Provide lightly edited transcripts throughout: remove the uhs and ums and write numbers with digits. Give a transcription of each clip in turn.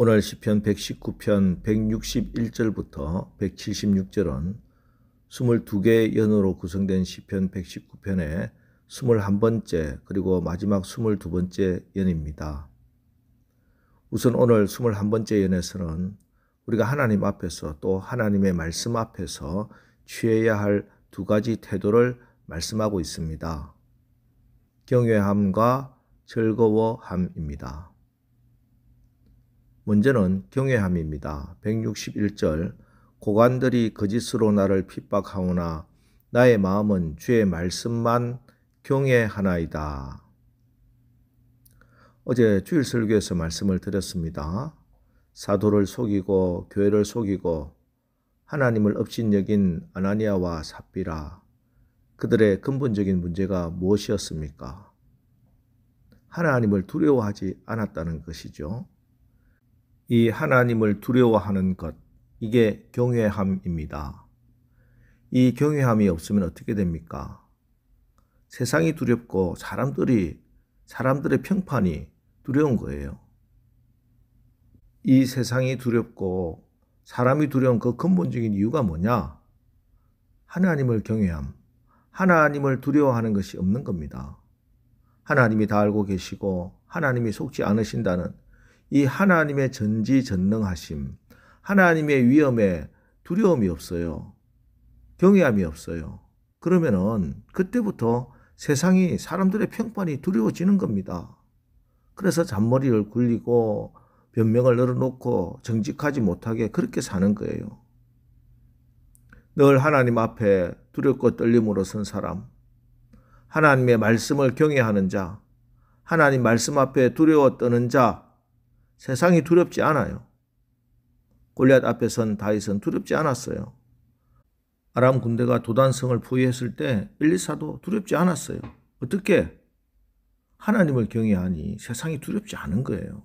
오늘 시편 119편 161절부터 176절은 22개의 연으로 구성된 시편 119편의 21번째 그리고 마지막 22번째 연입니다. 우선 오늘 21번째 연에서는 우리가 하나님 앞에서 또 하나님의 말씀 앞에서 취해야 할 두 가지 태도를 말씀하고 있습니다. 경외함과 즐거워함입니다. 먼저는 경외함입니다. 161절 고관들이 거짓으로 나를 핍박하오나 나의 마음은 주의 말씀만 경외하나이다. 어제 주일 설교에서 말씀을 드렸습니다. 사도를 속이고 교회를 속이고 하나님을 업신여긴 아나니아와 삽비라, 그들의 근본적인 문제가 무엇이었습니까? 하나님을 두려워하지 않았다는 것이죠. 이 하나님을 두려워하는 것, 이게 경외함입니다. 이 경외함이 없으면 어떻게 됩니까? 세상이 두렵고 사람들의 평판이 두려운 거예요. 이 세상이 두렵고 사람이 두려운 그 근본적인 이유가 뭐냐? 하나님을 경외함, 하나님을 두려워하는 것이 없는 겁니다. 하나님이 다 알고 계시고 하나님이 속지 않으신다는 이 하나님의 전지전능하심, 하나님의 위엄에 두려움이 없어요. 경외함이 없어요. 그러면은 그때부터 세상이 사람들의 평판이 두려워지는 겁니다. 그래서 잔머리를 굴리고 변명을 늘어놓고 정직하지 못하게 그렇게 사는 거예요. 늘 하나님 앞에 두렵고 떨림으로 선 사람, 하나님의 말씀을 경외하는 자, 하나님 말씀 앞에 두려워 떠는 자, 세상이 두렵지 않아요. 골리앗 앞에 선 다윗은 두렵지 않았어요. 아람 군대가 도단성을 포위했을 때 엘리사도 두렵지 않았어요. 어떻게? 하나님을 경외하니 세상이 두렵지 않은 거예요.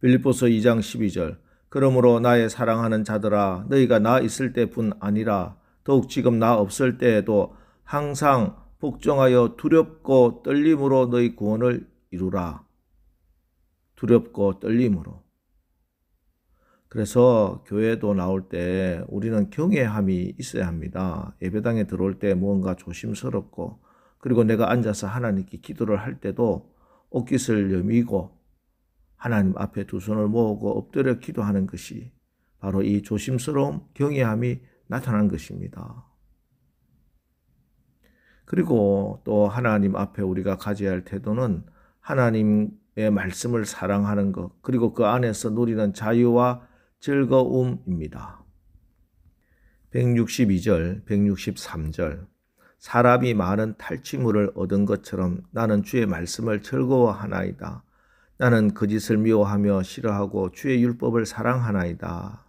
빌립보서 2장 12절 그러므로 나의 사랑하는 자들아, 너희가 나 있을 때뿐 아니라 더욱 지금 나 없을 때에도 항상 복종하여 두렵고 떨림으로 너희 구원을 이루라. 두렵고 떨림으로. 그래서 교회도 나올 때 우리는 경외함이 있어야 합니다. 예배당에 들어올 때 무언가 조심스럽고, 그리고 내가 앉아서 하나님께 기도를 할 때도 옷깃을 여미고 하나님 앞에 두 손을 모으고 엎드려 기도하는 것이 바로 이 조심스러움, 경외함이 나타난 것입니다. 그리고 또 하나님 앞에 우리가 가져야 할 태도는 하나님의 말씀을 사랑하는 것, 그리고 그 안에서 누리는 자유와 즐거움입니다. 162절, 163절 사람이 많은 탈취물을 얻은 것처럼 나는 주의 말씀을 즐거워하나이다. 나는 거짓을 미워하며 싫어하고 주의 율법을 사랑하나이다.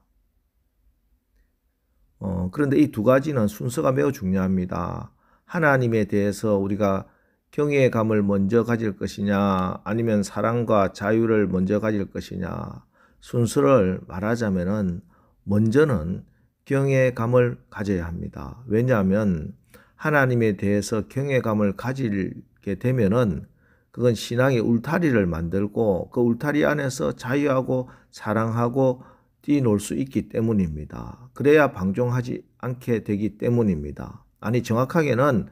그런데 이 두 가지는 순서가 매우 중요합니다. 하나님에 대해서 우리가 경외감을 먼저 가질 것이냐, 아니면 사랑과 자유를 먼저 가질 것이냐, 순서를 말하자면은 먼저는 경외감을 가져야 합니다. 왜냐하면 하나님에 대해서 경외감을 가지게 되면은 그건 신앙의 울타리를 만들고 그 울타리 안에서 자유하고 사랑하고 뛰놀 수 있기 때문입니다. 그래야 방종하지 않게 되기 때문입니다. 아니, 정확하게는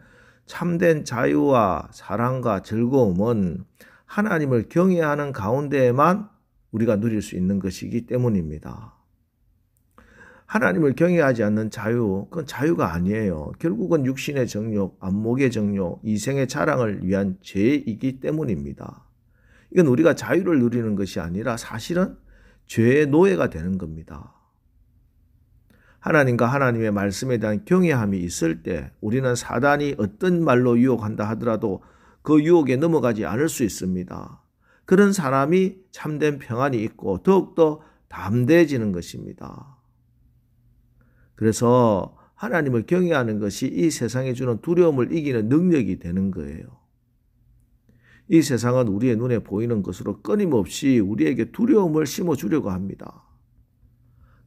참된 자유와 사랑과 즐거움은 하나님을 경외하는 가운데에만 우리가 누릴 수 있는 것이기 때문입니다. 하나님을 경외하지 않는 자유, 그건 자유가 아니에요. 결국은 육신의 정욕, 안목의 정욕, 이생의 자랑을 위한 죄이기 때문입니다. 이건 우리가 자유를 누리는 것이 아니라 사실은 죄의 노예가 되는 겁니다. 하나님과 하나님의 말씀에 대한 경외함이 있을 때 우리는 사단이 어떤 말로 유혹한다 하더라도 그 유혹에 넘어가지 않을 수 있습니다. 그런 사람이 참된 평안이 있고 더욱더 담대해지는 것입니다. 그래서 하나님을 경외하는 것이 이 세상에 주는 두려움을 이기는 능력이 되는 거예요. 이 세상은 우리의 눈에 보이는 것으로 끊임없이 우리에게 두려움을 심어주려고 합니다.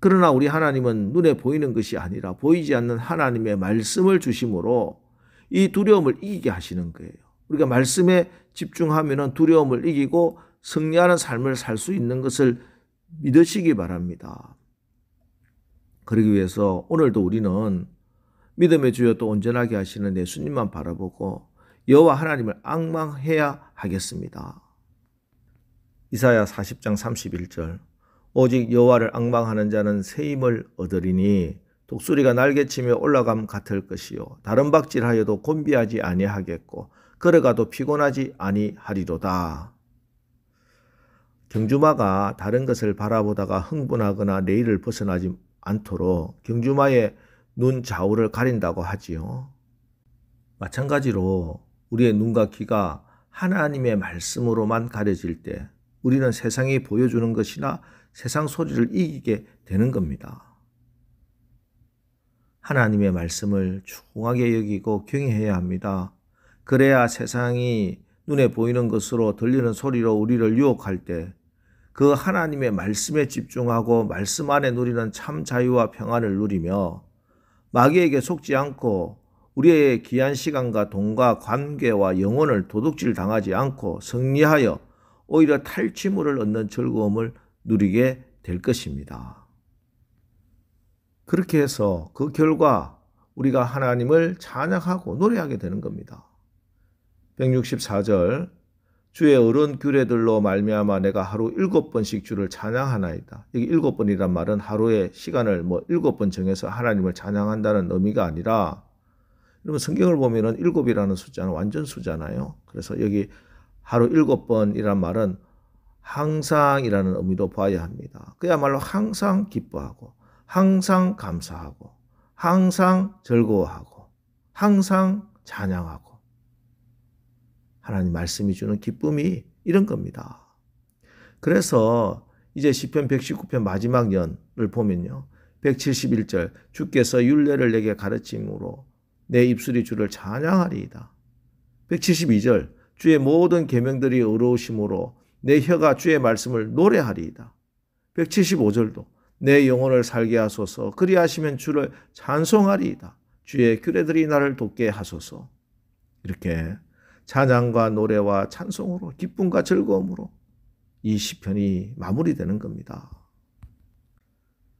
그러나 우리 하나님은 눈에 보이는 것이 아니라 보이지 않는 하나님의 말씀을 주심으로 이 두려움을 이기게 하시는 거예요. 우리가 말씀에 집중하면 두려움을 이기고 승리하는 삶을 살 수 있는 것을 믿으시기 바랍니다. 그러기 위해서 오늘도 우리는 믿음의 주여 또 온전하게 하시는 예수님만 바라보고 여호와 하나님을 앙망해야 하겠습니다. 이사야 40장 31절 오직 여호와를 앙망하는 자는 새 힘을 얻으리니 독수리가 날개치며 올라감 같을 것이요 다른 박질하여도 곤비하지 아니하겠고 걸어가도 피곤하지 아니하리로다. 경주마가 다른 것을 바라보다가 흥분하거나 내일을 벗어나지 않도록 경주마의 눈 좌우를 가린다고 하지요. 마찬가지로 우리의 눈과 귀가 하나님의 말씀으로만 가려질 때 우리는 세상이 보여주는 것이나 세상 소리를 이기게 되는 겁니다. 하나님의 말씀을 중하게 여기고 경외해야 합니다. 그래야 세상이 눈에 보이는 것으로 들리는 소리로 우리를 유혹할 때 그 하나님의 말씀에 집중하고 말씀 안에 누리는 참 자유와 평안을 누리며 마귀에게 속지 않고 우리의 귀한 시간과 돈과 관계와 영혼을 도둑질 당하지 않고 승리하여 오히려 탈취물을 얻는 즐거움을 누리게 될 것입니다. 그렇게 해서 그 결과 우리가 하나님을 찬양하고 노래하게 되는 겁니다. 164절 주의 어른 규례들로 말미암아 내가 하루 7번씩 주를 찬양하나이다. 여기 7번이란 말은 하루의 시간을 7번 정해서 하나님을 찬양한다는 의미가 아니라 여러분 성경을 보면은 7이라는 숫자는 완전 수잖아요. 그래서 여기 하루 7번이란 말은 항상이라는 의미로 봐야 합니다. 그야말로 항상 기뻐하고 항상 감사하고 항상 즐거워하고 항상 찬양하고 하나님 말씀이 주는 기쁨이 이런 겁니다. 그래서 이제 시편 119편 마지막 연을 보면요. 171절 주께서 율례를 내게 가르침으로 내 입술이 주를 찬양하리이다. 172절 주의 모든 계명들이 의로우심으로 내 혀가 주의 말씀을 노래하리이다. 175절도 내 영혼을 살게 하소서 그리하시면 주를 찬송하리이다. 주의 규례들이 나를 돕게 하소서. 이렇게 찬양과 노래와 찬송으로 기쁨과 즐거움으로 이 시편이 마무리되는 겁니다.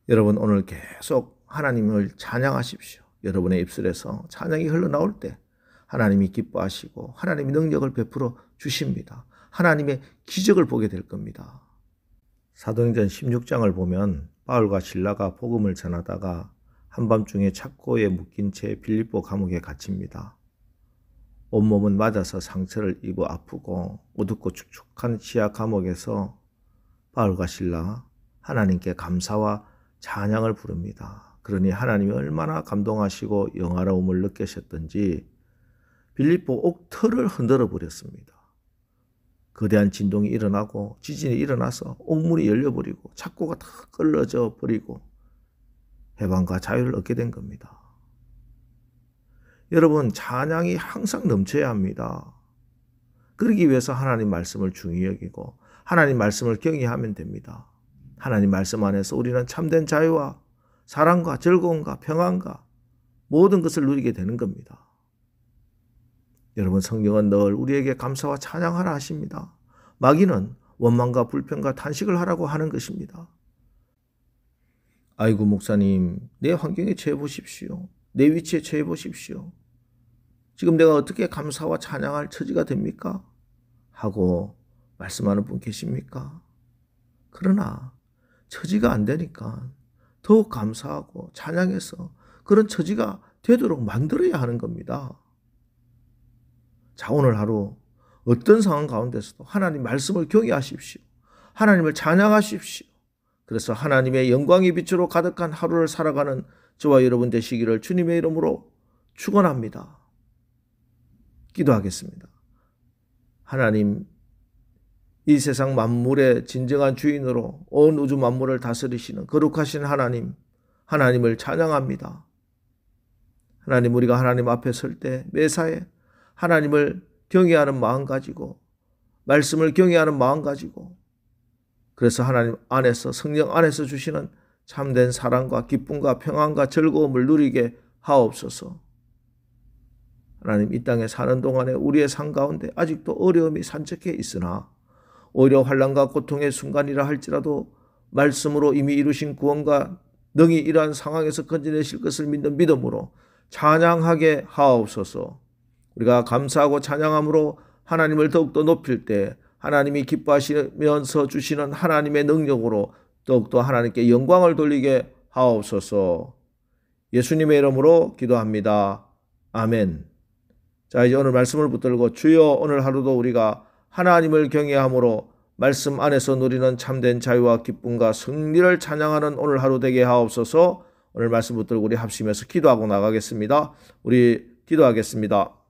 여러분 오늘 계속 하나님을 찬양하십시오. 여러분의 입술에서 찬양이 흘러나올 때 하나님이 기뻐하시고 하나님이 능력을 베풀어 주십니다. 하나님의 기적을 보게 될 겁니다. 사도행전 16장을 보면 바울과 실라가 복음을 전하다가 한밤중에 착고에 묶인 채 빌립보 감옥에 갇힙니다. 온몸은 맞아서 상처를 입어 아프고 어둡고 축축한 지하 감옥에서 바울과 실라 하나님께 감사와 찬양을 부릅니다. 그러니 하나님이 얼마나 감동하시고 영화로움을 느끼셨던지 빌립보 옥터를 흔들어 버렸습니다. 거대한 진동이 일어나고 지진이 일어나서 옥문이 열려버리고 착고가 다 끌어져 버리고 해방과 자유를 얻게 된 겁니다. 여러분 찬양이 항상 넘쳐야 합니다. 그러기 위해서 하나님 말씀을 중히 여기고 하나님 말씀을 경외하면 됩니다. 하나님 말씀 안에서 우리는 참된 자유와 사랑과 즐거움과 평안과 모든 것을 누리게 되는 겁니다. 여러분 성령은 늘 우리에게 감사와 찬양하라 하십니다. 마귀는 원망과 불평과 탄식을 하라고 하는 것입니다. 아이고 목사님 내 환경에 처해 보십시오. 내 위치에 처해 보십시오. 지금 내가 어떻게 감사와 찬양할 처지가 됩니까? 하고 말씀하는 분 계십니까? 그러나 처지가 안 되니까 더욱 감사하고 찬양해서 그런 처지가 되도록 만들어야 하는 겁니다. 자 오늘 하루 어떤 상황 가운데서도 하나님 말씀을 경외하십시오. 하나님을 찬양하십시오. 그래서 하나님의 영광의 빛으로 가득한 하루를 살아가는 저와 여러분 되시기를 주님의 이름으로 축원합니다. 기도하겠습니다. 하나님 이 세상 만물의 진정한 주인으로 온 우주 만물을 다스리시는 거룩하신 하나님, 하나님을 찬양합니다. 하나님 우리가 하나님 앞에 설 때 매사에 하나님을 경외하는 마음 가지고 말씀을 경외하는 마음 가지고 그래서 하나님 안에서 성령 안에서 주시는 참된 사랑과 기쁨과 평안과 즐거움을 누리게 하옵소서. 하나님 이 땅에 사는 동안에 우리의 삶 가운데 아직도 어려움이 산적해 있으나 오히려 환난과 고통의 순간이라 할지라도 말씀으로 이미 이루신 구원과 능히 이러한 상황에서 건져내실 것을 믿는 믿음으로 찬양하게 하옵소서. 우리가 감사하고 찬양함으로 하나님을 더욱더 높일 때 하나님이 기뻐하시면서 주시는 하나님의 능력으로 더욱더 하나님께 영광을 돌리게 하옵소서. 예수님의 이름으로 기도합니다. 아멘. 자, 이제 오늘 말씀을 붙들고 주여 오늘 하루도 우리가 하나님을 경외함으로 말씀 안에서 누리는 참된 자유와 기쁨과 승리를 찬양하는 오늘 하루 되게 하옵소서. 오늘 말씀 붙들고 우리 합심해서 기도하고 나가겠습니다. 우리 기도하겠습니다.